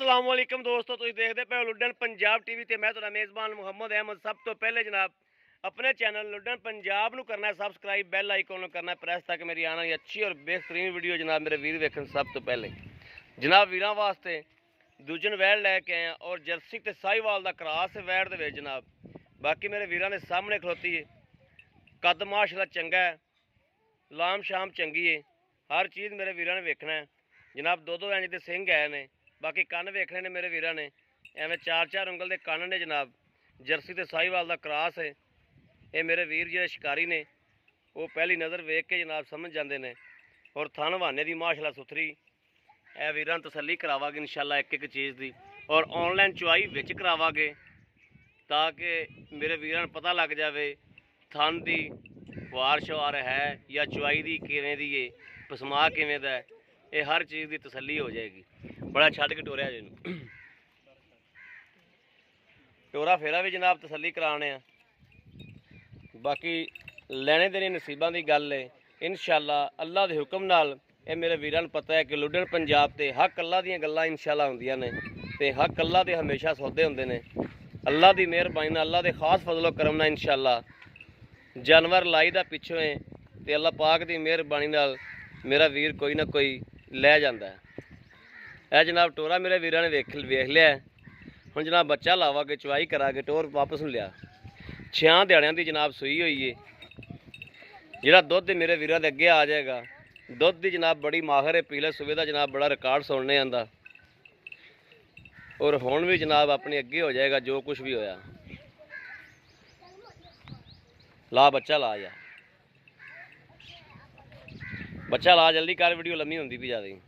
अस्सलाम वालेकुम दोस्तों, तुम देखते पे लुडन पंजाब टीवी ते मैं तुहाडा मेज़बान मुहम्मद अहमद। सब तो पहले जनाब अपने चैनल लुडन पंजाब नूं करना है सबसक्राइब, बैल आइकन करना है प्रेस ताकि मेरी आने वाली अच्छी और बेहतरीन वीडियो जनाब मेरे वीर वेखन। सब तो पहले जनाब वीरां वास्ते दूजन वैड़ लैके आए और जर्सी ते साहिवाल दा क्रॉस वैड़ दे विच जनाब। बाकी मेरे वीरां दे सामने खलोती है, कद माशाअल्लाह चंगा है, लाम शाम चंगी है, हर चीज़ मेरे वीरां ने वेखना है जनाब। दो इंच के सिंह आए ने, बाकी कन्न वेखने ने मेरे वीरां ने, एवं चार उंगल के कन्न ने जनाब। जर्सी ते साहिवाल का क्रॉस है। ये मेरे वीर जो शिकारी ने वो पहली नज़र वेख के जनाब समझ जाते हैं। और थन बहाने की माशाअल्लाह सुथरी ए वीरां तसल्ली करावागे इंशाअल्लाह एक एक चीज़ की, और ऑनलाइन चुआई विच करावागे ताकि मेरे वीरां नूं पता लग जाए थन की वार शवार है या चुआई की किवें दी है, पसमा किवें दा है, ये हर चीज़ की तसल्ली हो जाएगी। बड़ा छड़ के टोरिया जी टोरा फेरा भी जनाब तसल्ली कराने आ। बाकी लेने देने नसीबों की गल है इंशाअल्लाह अल्लाह के हुक्म नाल। ये मेरे वीरां नूं पता है कि लुडन पंजाब ते हक अल्लाह दीयां गल्लां इंशाअल्लाह होंदियां ने ते हक अल्लाह दे हमेशा सौदे होंदे ने। अल्लाह की मेहरबानी नाल, अल्लाह के खास फजलो करम नाल इंशाअल्लाह जानवर लाई दा पिछों है ते अल्लाह पाक की मेहरबानी नाल मेरा वीर कोई ना कोई लै जांदा है। यह जनाब टोरा मेरे वीरां ने वेख लिया है। हुण जनाब बच्चा लावागे, चुआई करागे, टोर वापस लिया 6 दिहाड़ियां की जनाब सूई हुई है। जिहड़ा दुध मेरे वीरां दे अगे आ जाएगा, दुध की जनाब बड़ी माहर है, पीले सूबे का जनाब बड़ा रिकॉर्ड सुनने आंदा, और हुण भी जनाब अपने अगे हो जाएगा जो कुछ भी होया। ला बच्चा ला जा, बच्चा ला जल्दी कर, वीडियो लम्मी होंदी भी ज़्यादा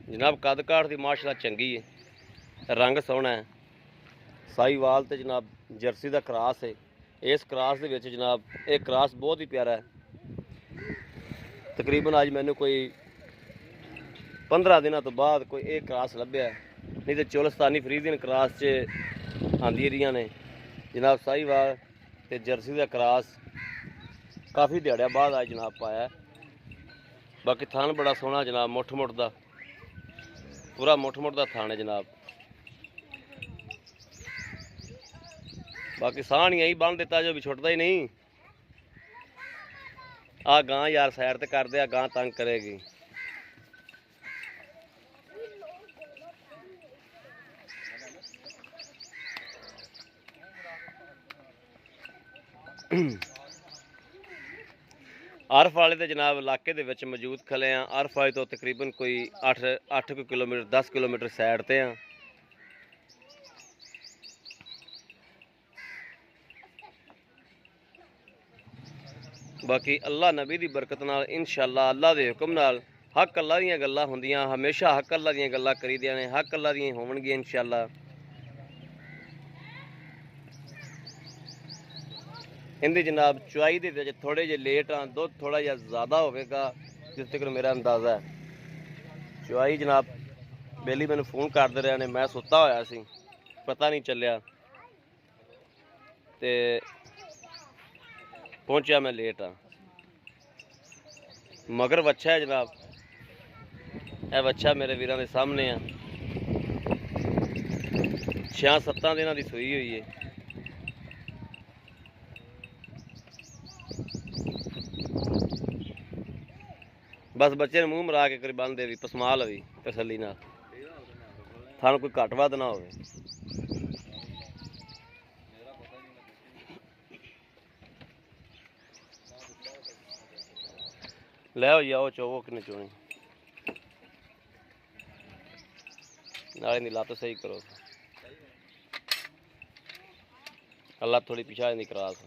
जनाब। कद काठ की माशाअल्लाह चंगी है, रंग सोहना है, साहिवाल ते जनाब जर्सी का क्रॉस है। इस क्रॉस के विच जनाब एक क्रॉस बहुत ही प्यारा है। तकरीबन अज मैनू कोई 15 दिनों तो बाद कोई एक क्रॉस लभ्या है, नहीं तो चोलस्तानी फ्रीजियन क्रॉस च आंदी रही ने जनाब। साहिवाल ते जर्सी का क्रॉस काफ़ी दिहाड़िया बाद आज जनाब पाया। बाकी थान बड़ा सोहना जनाब, मुठ मुठ का पूरा मुठ मुठ का थान है जनाब। बाकी साह नहीं आई बन दिता जो भी छुटता ही नहीं। आ गां यार सैर ते कर दे, गां तंग करेगी। अरफ वाले तो जनाब इलाके दे विच मौजूद खले हैं। अरफ वाले तो तकरीबन कोई 8 किलोमीटर 10 किलोमीटर सैड ते हैं। बाकी अल्लाह नबी की बरकत नाल इंशाअल्लाह अल्लाह के हुक्म नाल हक अल्लाह दीयां गल्लां होंदियां, हमेशा हक अल्लाह दीयां गल्लां करीदियां ने, हक अल्लाह दीयां होवणगियां इंशाअल्लाह। इनकी जनाब चुआई दे विच थोड़े जे लेट हाँ, दुध थोड़ा जिहा ज़्यादा होगा जिस तक मेरा अंदाज़ा है। चुआई जनाब बेली मैंने फोन करते रहे ने, मैं सुता होया सी, पता नहीं चलिया ते पहुंचा मैं लेट हाँ। मगर बच्चा है जनाब, यह बच्चा मेरे वीरां दे सामने है, 6-7 दिनों की सूई हुई है। बस बच्चे ने मूँह मरा के करी बन दे भी, पसमा लवी तसल्ली नाल, थानू कोई घट वध ना होवे। ले जाओ चोवो किन्ने चोनी नाले दी लत्त सही करो, अल्लाह थोड़ी पिछा नहीं क्रॉस।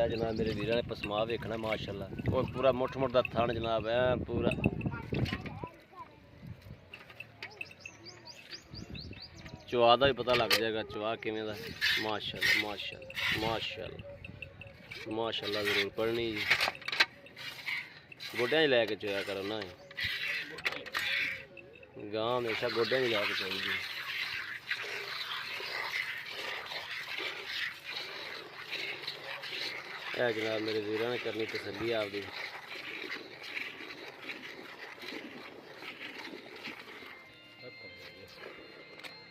जनाब मेरे वीर ने पसमा वेखना माशाअल्लाह, और पूरा मुठ मुठ का थान जनाब है पूरा। चुआ का भी पता लग जाएगा, चुआ किवें दा। माशाअल्लाह माशाअल्लाह माशाअल्लाह माशाअल्लाह जरूर पढ़नी जी, गोड्या लैके चोया करो ना, गां हमेशा गोड्या लैके चोई जी। ਇਹ ਜਨਾਬ ਮੇਰੇ ਵੀਰਾਂ ਨੇ ਕਰਨੀ ਤਸੱਲੀ ਆਪਦੀ।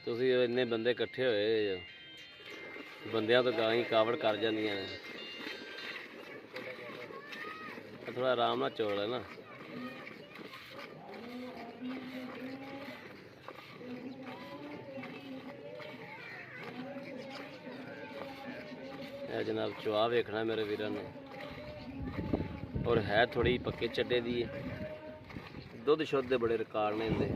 ਤੁਸੀਂ ਇੰਨੇ ਬੰਦੇ ਇਕੱਠੇ ਹੋਏ, ਬੰਦਿਆਂ ਤੋਂ ਗਾਂ ਹੀ ਕਾਵੜ ਕਰ ਜਾਂਦੀਆਂ ਨੇ। ਥੋੜਾ ਆਰਾਮ ਨਾਲ ਚੋਲ ਹੈ ਨਾ। ਇਹ जनाब चुआ वेखना मेरे वीर ने, और है थोड़ी पक्के चड्डे दी, दुध शुद्ध दे बड़े रिकॉर्ड ने इनदे।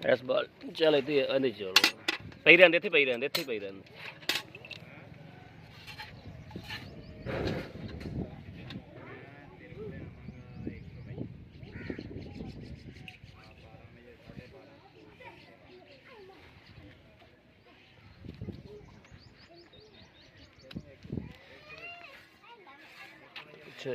इस बार चल इतने चलो पई रहते, इतने पई रहते, इतने पई रहते। अच्छा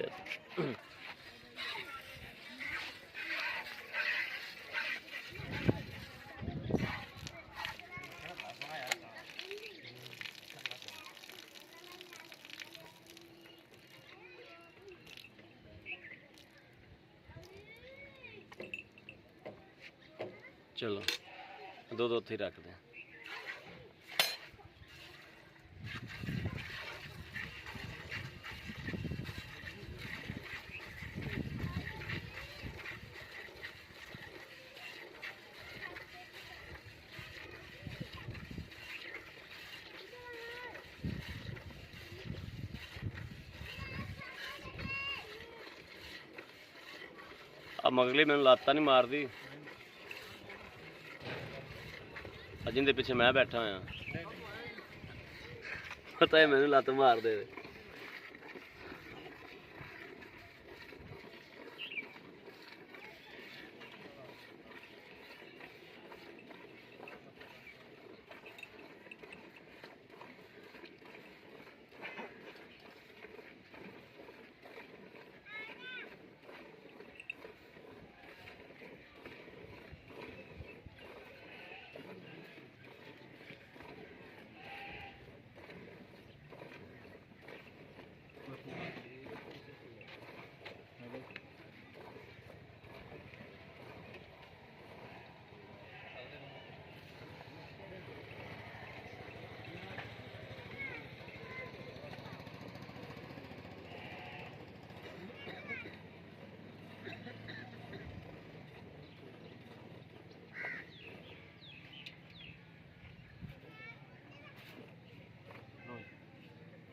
चलो दो दो उत्थे रख दें। अब मगली मैंने लाता नहीं मार दी, जिंदे पिछे मैं बैठा हाँ, पता है मैंने लत मार दे।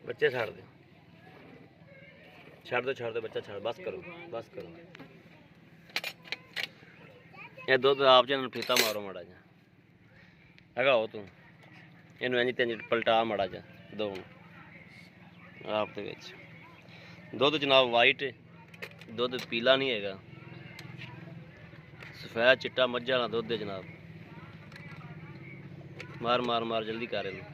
बच्चे छाड़ दो, छाड़ दो, छाड़ दो बच्चा छाड़, बस करो, बस करो। ये दुध आप जन फीता मारो माड़ा जा, हगाओ तू इन इंज तेज पलटा माड़ा जा दो आप दे विच। दुध जनाब वाइट, दुध पीला नहीं हैगा, सफेद चिट्टा मज्झां वाला दुध है जनाब। मार मार मार जल्दी कर इनू।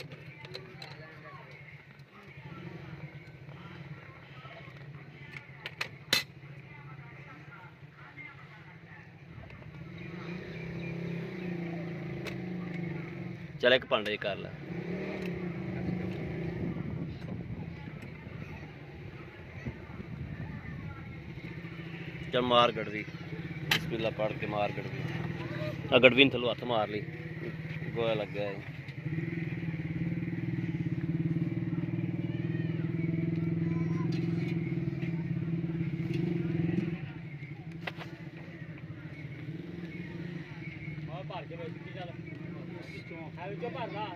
चल एक भांडे कर ला। चल मार गड़वी, बिस्मिल्लाह पढ़ के मार गड़वी। आ गड़वी ने थल्लों हथ मार ली, गोया लग गया है।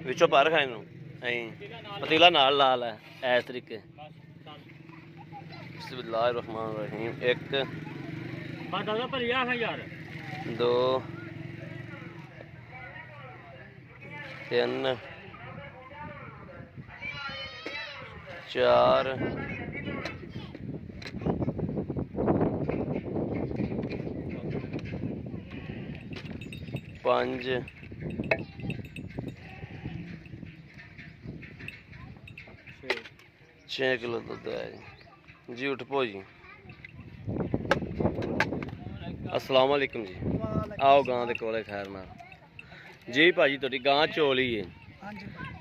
विचों भर खाए पतीला नाल लाल है इस तरीके। बिस्मिल्लाहिर्रहमानिर्रहीम। एक दो 3 4 5 6 किलो दुध है जी। उठ पो जी। अस्सलाम वालेकुम जी। आओ गां दे कोले खैर नाल जी। भाजी तुहाडी गां चोली है,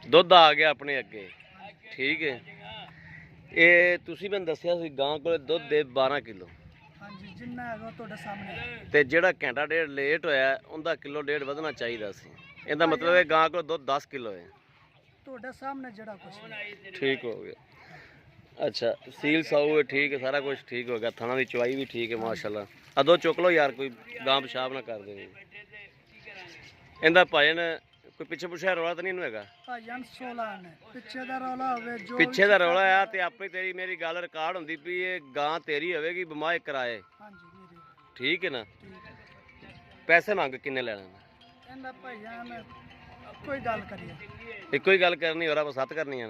दुध आ गया अपने अगे, ठीक है। ये तुसीं मैनूं दस्सिया सी गां कोले दुध दे 12 किलो, ते जिहड़ा घंटा डेढ़ लेट होया उनदा किलो डेढ़ वधना चाहिदा सी। इहदा मतलब है गां कोल दुध 10 किलो है। ठीक हो गया। अच्छा सील साऊ है, ठीक है, सारा कुछ ठीक हो गया। थाना की चवाई भी ठीक है माशाल्लाह। अदो चुक लो यार, कोई गां पेशाब ना कर दे। इहदा भाजन कोई पिछे पुछे रौला तो नहीं हैगा? पिछे दा रौला है ते अपनी तेरी मेरी गल रिकॉर्ड होंदी भी ये गां तेरी होवेगी बमाए कराए, ठीक है ना। पैसे मंग किन्ने लेने? इको ही गल करनी और आप 7 करनी है।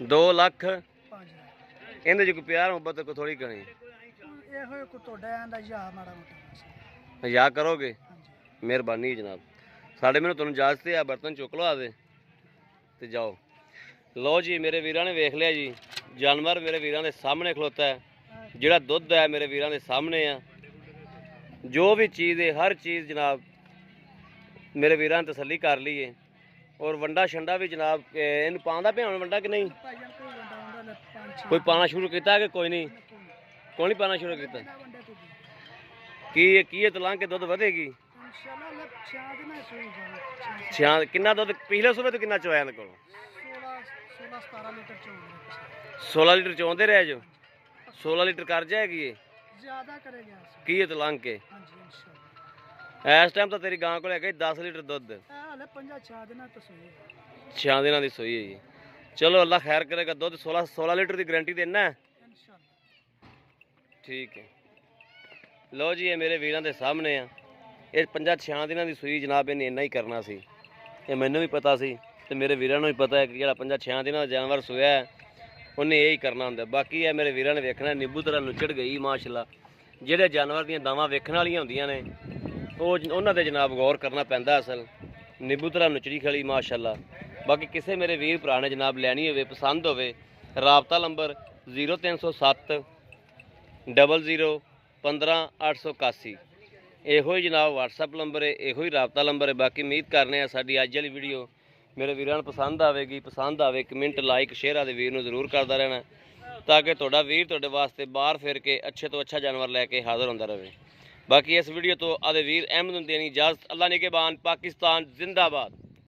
2 लाख इहदे च कोई प्यार मुहब्बत कोई थोड़ी करनी या करोगे? मेहरबानी जनाब। साढ़े मैनू तुहानू इजाजत है, बर्तन चुक लो आदे ते जाओ। लो जी मेरे वीरां ने वेख लिया जी, जानवर मेरे वीरां दे सामने खलोता है, जिहड़ा दुध है मेरे वीरां दे सामने है। जो भी चीज़ है हर चीज़ जनाब मेरे वीरां ने तसल्ली कर ली है। और वंडा शंडा भी जनाब इनू पाँदा पिया वंडा कि नहीं? कोई पाना शुरू किया कि कोई नहीं? कोई नहीं पाना शुरू किया। की तलांग के दुध वधेगी? कितना दुध पिछले सूबे तो कितना चोया इन्हें को? 16 लीटर चोंदे रहे जो? 16 लीटर कर जाएगी ये? की तलांग के इस टाइम तो तेरी गां को 10 लीटर दुध 6 दिन की सोई है जी। चलो अल्लाह खैर करेगा। दुध 16 लीटर की गारंटी देना है, ठीक है। लो जी ये मेरे वीरां दे सामने आ, ये 5-6 दिन की सूई जनाब इन्हें इन्ना ही करना सी। ये मैनू भी पता सी ते मेरे वीरां नूं भी पता है कि जिहड़ा 5-6 दिन का जानवर सोया है उन्हें यही करना होंदा। बाकी है मेरे वीरां ने वेखना नींबू तरह नुचड़ गई माशाल्लाह। जिहड़े जानवर दियां दावां वेखण वालियां हुंदियां ने उन्हां ते जनाब गौर करना पैंदा। असल नींबू तरह नुचड़ी खड़ी माशाल्लाह। बाकी किसी मेरे वीर भरा ने जनाब लैनी होवे पसंद होवे, राबता नंबर 0307 00 15 881 ਇਹੋ ही जनाब व्हाट्सअप नंबर है, ਇਹੋ ही राबता नंबर है। बाकी उम्मीद करने साडी अज वाली वीडियो मेरे वीरां नूं पसंद आवेगी। पसंद आवे कमेंट लाइक शेयर आदे वीर नूं जरूर करता रहना, ताकि तुहाडा वीर तुहाडे वास्ते बाहर फिर के अच्छे तो अच्छा जानवर लैके हाज़र होंदा रहे। बाकी इस वीडियो तो आदे वीर अहमद नूं देनी इजाजत। अल्लाह निगहबान, पाकिस्तान जिंदाबाद।